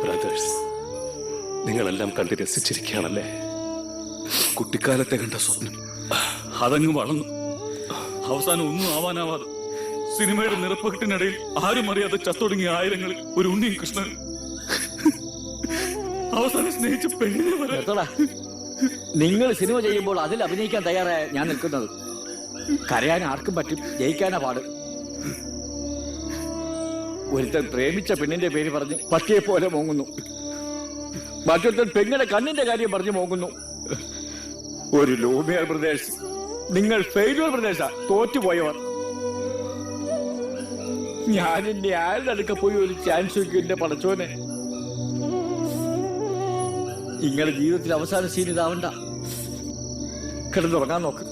Brothers, നിങ്ങളെല്ലാം കണ്ട് രസിച്ചിരിക്കുകയാണല്ലേ? കുട്ടിക്കാലത്തെ കണ്ട സ്വപ്നം അതങ്ങ് വളർന്നു. അവസാനം ഒന്നും ആവാനാവാതെ സിനിമയുടെ നിറപ്പകട്ടിനിടയിൽ ആരും അറിയാതെ ചത്തൊടുങ്ങിയ ആയിരങ്ങളിൽ ഒരു ഉണ്ണിയും കൃഷ്ണനും അവസാനം സ്നേഹിച്ച പെണ്ണിനെ വരെ. നിങ്ങൾ സിനിമ ചെയ്യുമ്പോൾ അതിൽ അഭിനയിക്കാൻ തയ്യാറായ ഞാൻ നിൽക്കുന്നത്. കരയാൻ ആർക്കും പറ്റും, ജയിക്കാനാ പാട്. ഒരുത്തൻ പ്രേമിച്ച പെണ്ണിന്റെ പേര് പറഞ്ഞ് പട്ടിയെ പോലെ മോങ്ങുന്നു. മറ്റൊരുത്തൻ പെങ്ങളുടെ കണ്ണിന്റെ കാര്യം പറഞ്ഞു മോങ്ങുന്നു. ഒരു ലൂമിയർ ബ്രദേഴ്സ്. നിങ്ങൾ ഫെയിലിയർ ബ്രദേഴ്സാ, തോറ്റുപോയവർ. ഞാൻ ഇനി ആരുടെ അടുക്ക പോയി ഒരു ചാൻസ് വയ്ക്കും എന്റെ പടച്ചോനെ. നിങ്ങളുടെ ജീവിതത്തിൽ അവസാന സീൻ ഇതാവണ്ട. കിടന്നുറങ്ങാൻ നോക്ക്.